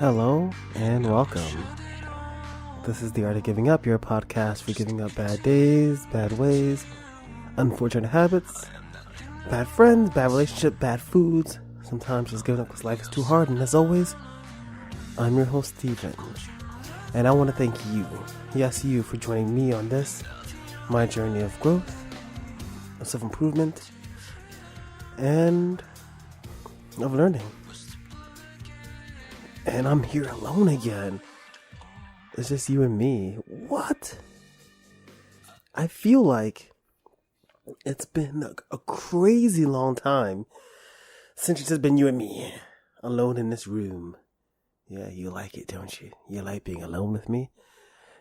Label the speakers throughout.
Speaker 1: Hello and welcome. This is The Art of Giving Up, your podcast for giving up bad days, bad ways, unfortunate habits, bad friends, bad relationships, bad foods, sometimes just giving up because life is too hard. And as always, I'm your host, Steven. And I want to thank you, yes, you, for joining me on this, my journey of growth, of self-improvement, and of learning. And I'm here alone again. It's just you and me. What? I feel like it's been a crazy long time since it's just been you and me alone in this room. Yeah, you like it, don't you? You like being alone with me?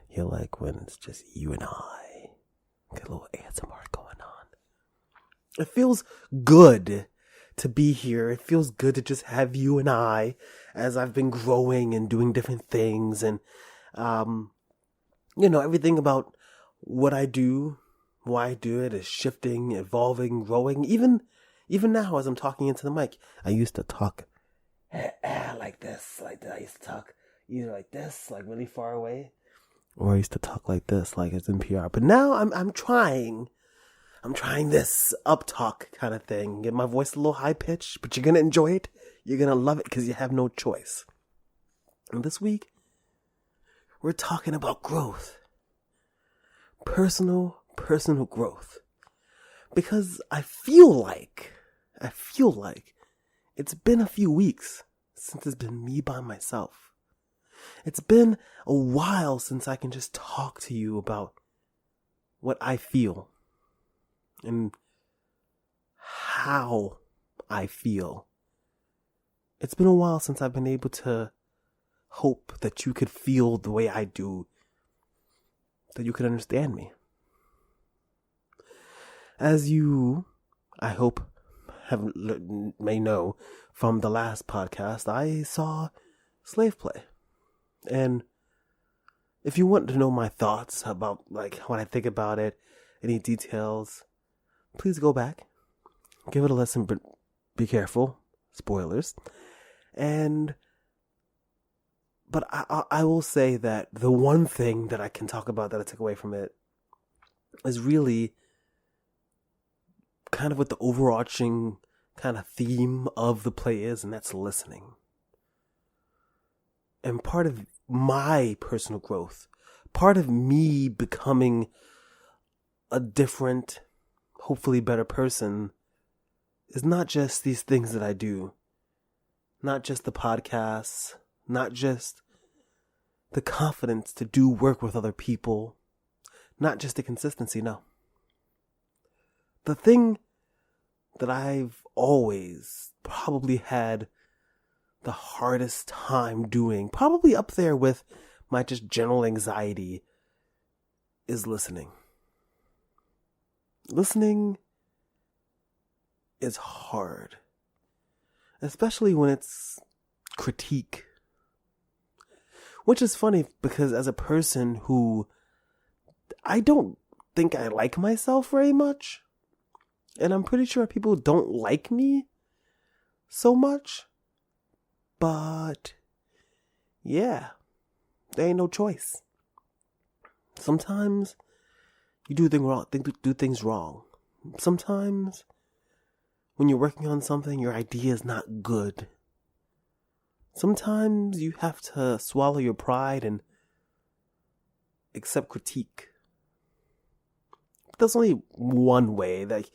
Speaker 1: You like when it's just you and I. Get a little ASMR going on. It feels good to be here. It feels good to just have you and I as I've been growing and doing different things and, everything about what I do, why I do it is shifting, evolving, growing. Even now as I'm talking into the mic, I used to talk like this, like that. I used to talk either like this, like really far away, or I used to talk like this, like it's NPR. But now I'm trying this up talk kind of thing. Get my voice a little high pitched, but you're going to enjoy it. You're going to love it because you have no choice. And this week, we're talking about growth. Personal growth. Because I feel like it's been a few weeks since it's been me by myself. It's been a while since I can just talk to you about what I feel. And how I feel. It's been a while since I've been able to hope that you could feel the way I do, that you could understand me. As you, I hope, may know from the last podcast, I saw Slave Play. And if you want to know my thoughts about like what I think about it, any details, please go back, give it a listen, but be careful, spoilers. But I will say that the one thing that I can talk about that I took away from it is really kind of what the overarching kind of theme of the play is, and that's listening. And part of my personal growth, part of me becoming a different, hopefully better person, is not just these things that I do, not just the podcasts, not just the confidence to do work with other people, not just the consistency, no. The thing that I've always probably had the hardest time doing, probably up there with my just general anxiety, is listening. Listening is hard, especially when it's critique. Which is funny because as a person who I don't think I like myself very much, and I'm pretty sure people don't like me so much, but yeah, there ain't no choice. Sometimes you do things wrong. Sometimes when you're working on something, your idea is not good. Sometimes you have to swallow your pride and accept critique. There's only one way that,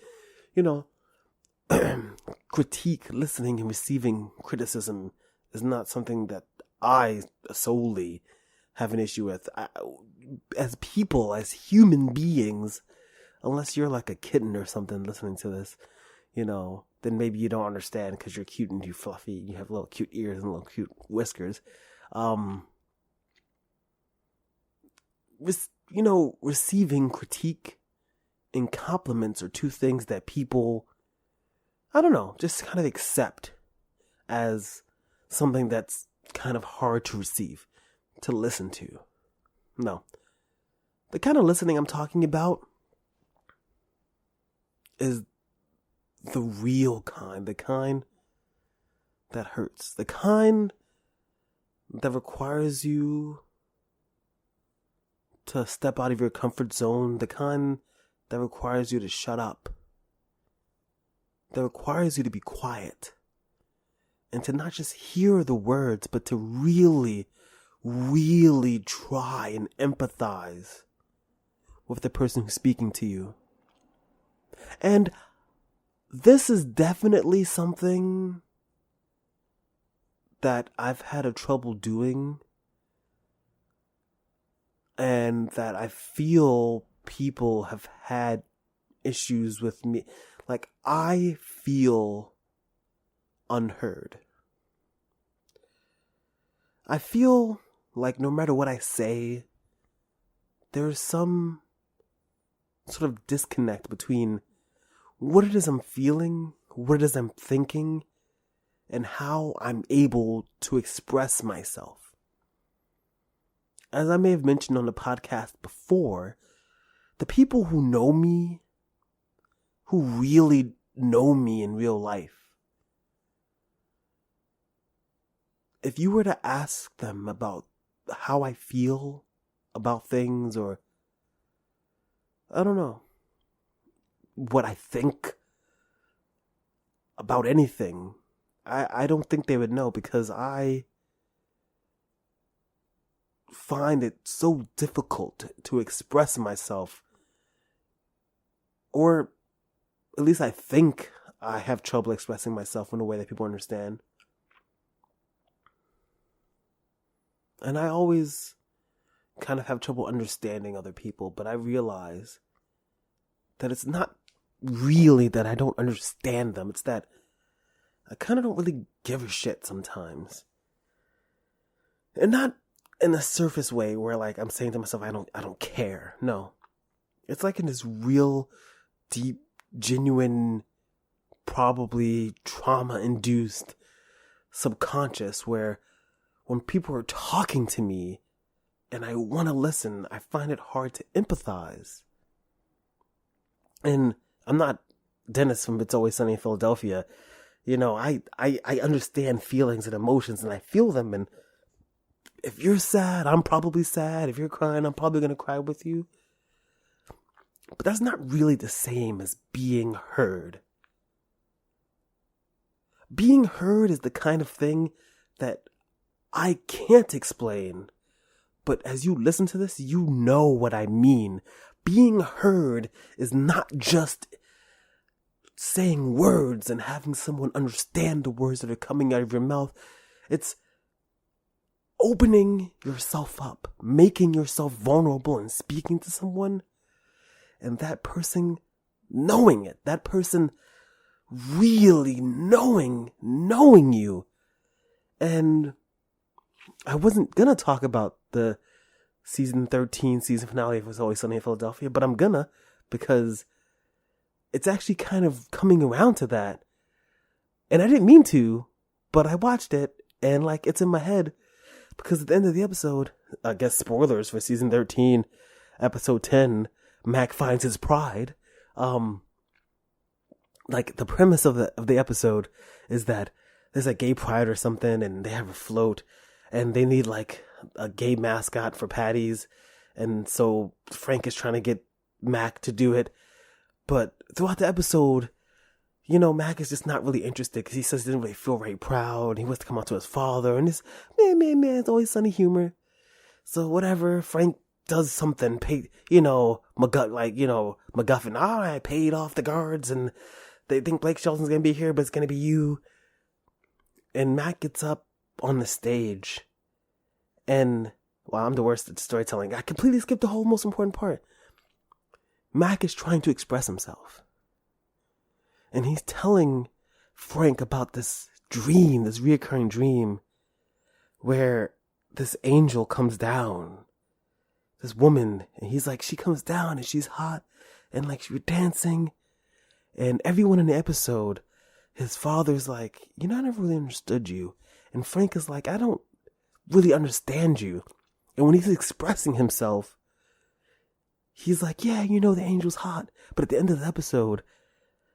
Speaker 1: critique, listening and receiving criticism is not something that I solely have an issue with. As people, as human beings, unless you're like a kitten or something listening to this, then maybe you don't understand because you're cute and you're fluffy and you have little cute ears and little cute whiskers. Receiving critique and compliments are two things that people, I don't know, just kind of accept as something that's kind of hard to receive, to listen to. No. The kind of listening I'm talking about is the real kind, the kind that hurts, the kind that requires you to step out of your comfort zone, the kind that requires you to shut up, that requires you to be quiet, and to not just hear the words, but to really, really try and empathize with the person who's speaking to you. And this is definitely something that I've had a trouble doing, and that I feel people have had issues with me. Like, I feel unheard. I feel like no matter what I say, there's some sort of disconnect between what it is I'm feeling, what it is I'm thinking, and how I'm able to express myself. As I may have mentioned on the podcast before, the people who know me, who really know me in real life, if you were to ask them about how I feel about things, or I don't know, what I think about anything, I don't think they would know, because I find it so difficult to express myself. Or at least I think I have trouble expressing myself in a way that people understand. And I always kind of have trouble understanding other people, but I realize that it's not really that I don't understand them. It's that I kind of don't really give a shit sometimes. And not in a surface way where like I'm saying to myself, I don't care. No. It's like in this real, deep, genuine, probably trauma-induced subconscious where when people are talking to me and I want to listen, I find it hard to empathize. And I'm not Dennis from It's Always Sunny in Philadelphia. You know, I understand feelings and emotions, and I feel them. And if you're sad, I'm probably sad. If you're crying, I'm probably going to cry with you. But that's not really the same as being heard. Being heard is the kind of thing that I can't explain. But as you listen to this, you know what I mean. Being heard is not just saying words and having someone understand the words that are coming out of your mouth. It's opening yourself up, making yourself vulnerable and speaking to someone, and that person knowing it, that person really knowing you. And I wasn't gonna talk about the season 13 season finale of It's Always Sunny in Philadelphia, but I'm gonna, because it's actually kind of coming around to that. And I didn't mean to, but I watched it and like it's in my head, because at the end of the episode, I guess spoilers for season 13, episode 10, Mac finds his pride. Like the premise of the episode is that there's a gay pride or something, and they have a float, and they need like a gay mascot for Patty's, and so Frank is trying to get Mac to do it. But throughout the episode, you know, Mac is just not really interested, because he says he didn't really feel very proud. He wants to come out to his father, and it's man, it's always sunny humor. So whatever, Frank does something, MacGuffin, all right, paid off the guards, and they think Blake Shelton's gonna be here, but it's gonna be you. And Mac gets up on the stage, and I'm the worst at storytelling. I completely skipped the whole most important part. Mac is trying to express himself. And he's telling Frank about this dream, this reoccurring dream, where this angel comes down, this woman, and he's like, she comes down and she's hot, and like she's dancing, and everyone in the episode, his father's like, I never really understood you. And Frank is like, I don't really understand you. And when he's expressing himself, he's like, yeah, the angel's hot. But at the end of the episode,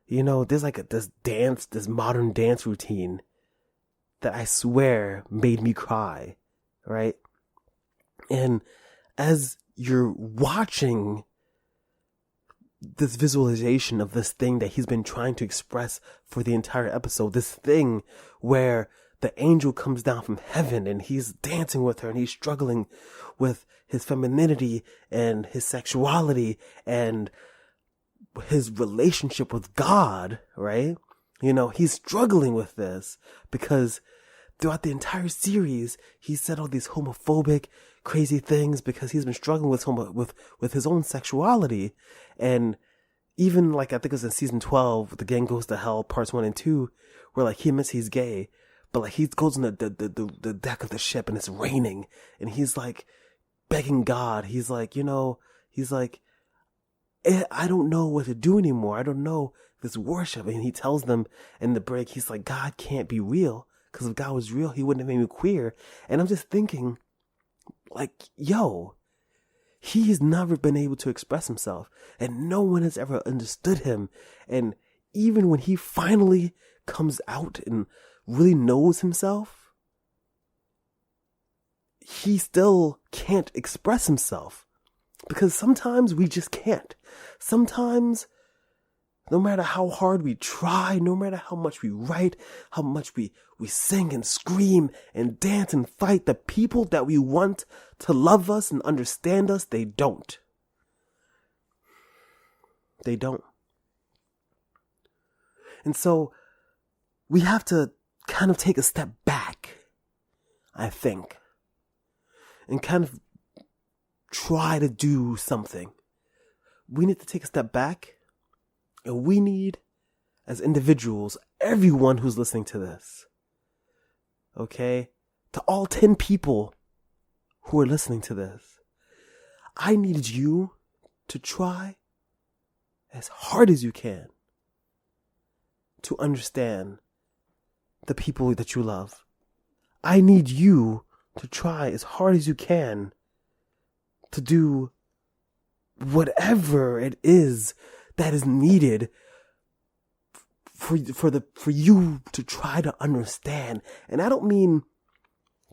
Speaker 1: there's like this modern dance routine that I swear made me cry. right? And as you're watching this visualization of this thing that he's been trying to express for the entire episode, this thing where the angel comes down from heaven and he's dancing with her and he's struggling with his femininity and his sexuality and his relationship with God, right? He's struggling with this because throughout the entire series, he said all these homophobic, crazy things because he's been struggling with his own sexuality. And even I think it was in season 12, The Gang Goes to Hell, parts 1 and 2, where he admits he's gay, but he goes on the deck of the ship and it's raining and he's begging God. He's I don't know what to do anymore. I don't know this worship. And he tells them in the break, he's like, God can't be real. Because if God was real, he wouldn't have made me queer. And I'm just thinking, yo, he has never been able to express himself. And no one has ever understood him. And even when he finally comes out and really knows himself, he still can't express himself. Because sometimes we just can't. Sometimes, no matter how hard we try, no matter how much we write, how much we sing and scream and dance and fight, the people that we want to love us and understand us, they don't. They don't. And so, we have to kind of take a step back, I think, and kind of try to do something. We need to take a step back, and we need, as individuals, everyone who's listening to this, okay, to all 10 people who are listening to this, I need you to try as hard as you can to understand the people that you love. I need you to try as hard as you can to do whatever it is that is needed for you to try to understand. And I don't mean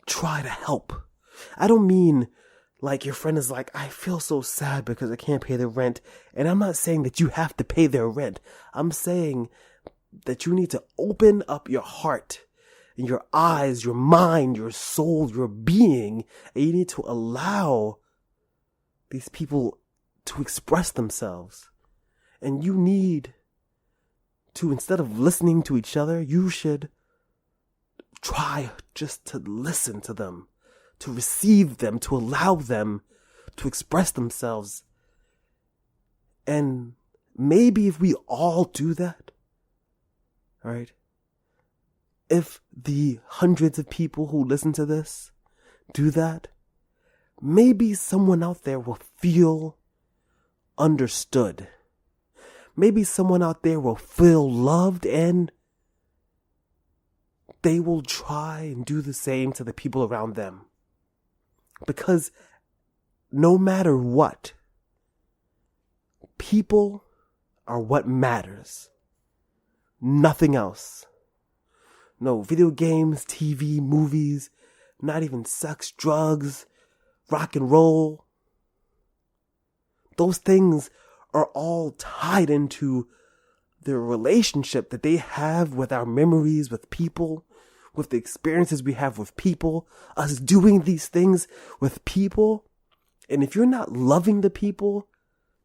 Speaker 1: try to help. I don't mean your friend is I feel so sad because I can't pay the rent. And I'm not saying that you have to pay their rent. I'm saying that you need to open up your heart and your eyes, your mind, your soul, your being, and you need to allow these people to express themselves. And you need to, instead of listening to each other, you should try just to listen to them, to receive them, to allow them to express themselves. And maybe if we all do that, all right, if the hundreds of people who listen to this do that, maybe someone out there will feel understood. Maybe someone out there will feel loved, and they will try and do the same to the people around them. Because no matter what, people are what matters. Nothing else. No video games, TV, movies, not even sex, drugs, rock and roll. Those things are all tied into the relationship that they have with our memories, with people, with the experiences we have with people, us doing these things with people. And if you're not loving the people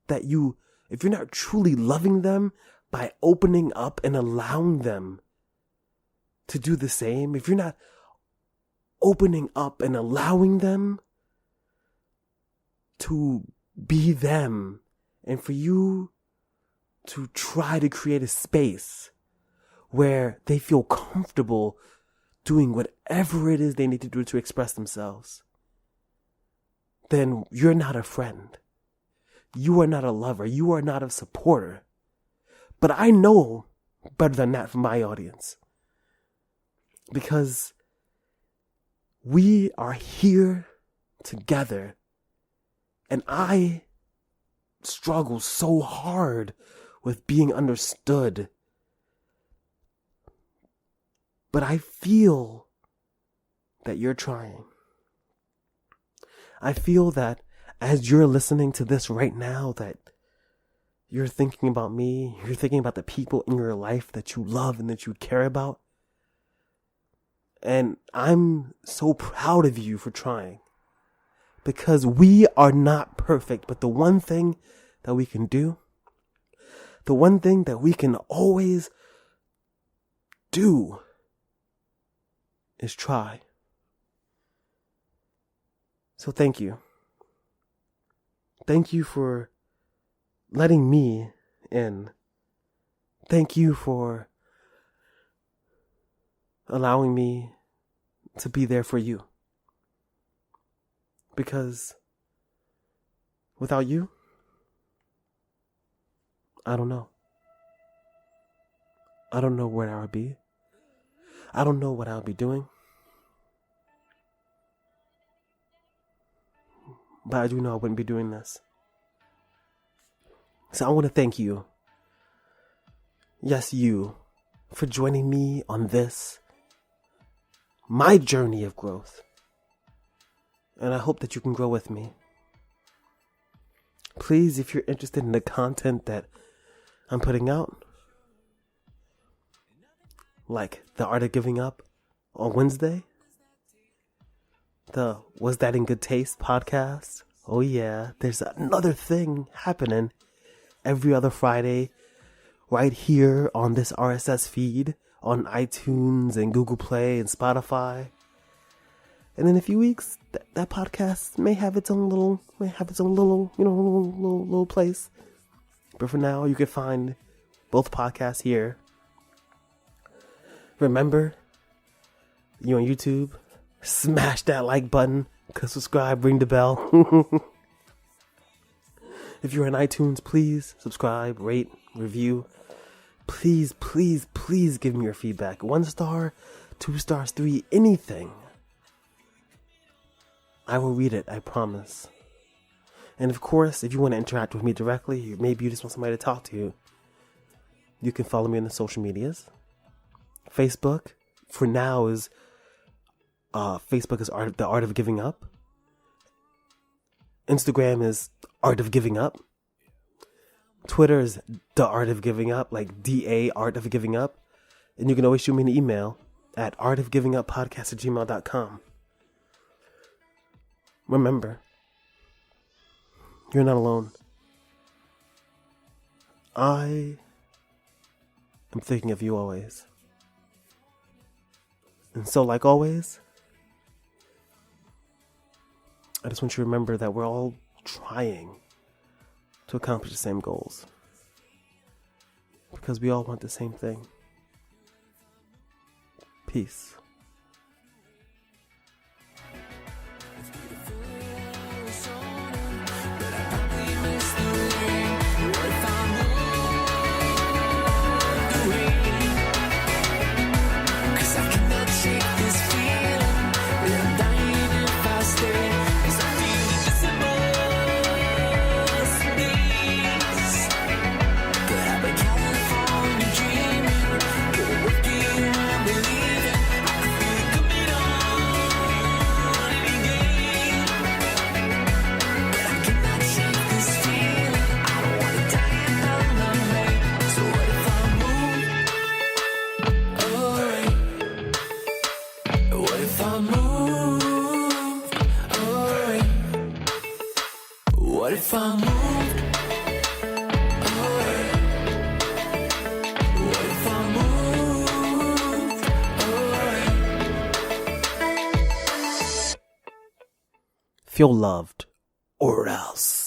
Speaker 1: if you're not truly loving them by opening up and allowing them to do the same, if you're not opening up and allowing them to be them, and for you to try to create a space where they feel comfortable doing whatever it is they need to do to express themselves, then you're not a friend. You are not a lover. You are not a supporter. But I know better than that from my audience. Because we are here together. And I struggle so hard with being understood. But I feel that you're trying. I feel that as you're listening to this right now, that you're thinking about me, you're thinking about the people in your life that you love and that you care about. And I'm so proud of you for trying. Because we are not perfect, but the one thing that we can do, the one thing that we can always do is try. So thank you. Thank you for letting me in. Thank you for allowing me to be there for you. Because without you, I don't know. I don't know where I would be. I don't know what I would be doing. But I do know I wouldn't be doing this. So I want to thank you. Yes, you, for joining me on this, my journey of growth. And I hope that you can grow with me. Please, if you're interested in the content that I'm putting out, like The Art of Giving Up on Wednesday, the Was That in Good Taste podcast. Oh yeah, there's another thing happening every other Friday right here on this RSS feed on iTunes and Google Play and Spotify. And in a few weeks, that podcast may have its own little, little place. But for now, you can find both podcasts here. Remember, you're on YouTube. Smash that like button, subscribe, ring the bell. If you're on iTunes, please subscribe, rate, review. Please, please, please give me your feedback. 1 star, 2 stars, 3, anything. I will read it, I promise. And of course, if you want to interact with me directly, maybe you just want somebody to talk to, you can follow me on the social medias. Facebook, for now, is Facebook is The Art of Giving Up. Instagram is Art of Giving Up. Twitter is The Art of Giving Up, like DA Art of Giving Up. And you can always shoot me an email at artofgivinguppodcast@gmail.com. Remember, you're not alone. I am thinking of you always. And so, like always, I just want you to remember that we're all trying to accomplish the same goals. Because we all want the same thing. Peace.
Speaker 2: What if I moved away? What if I moved away?
Speaker 1: Feel loved, or else.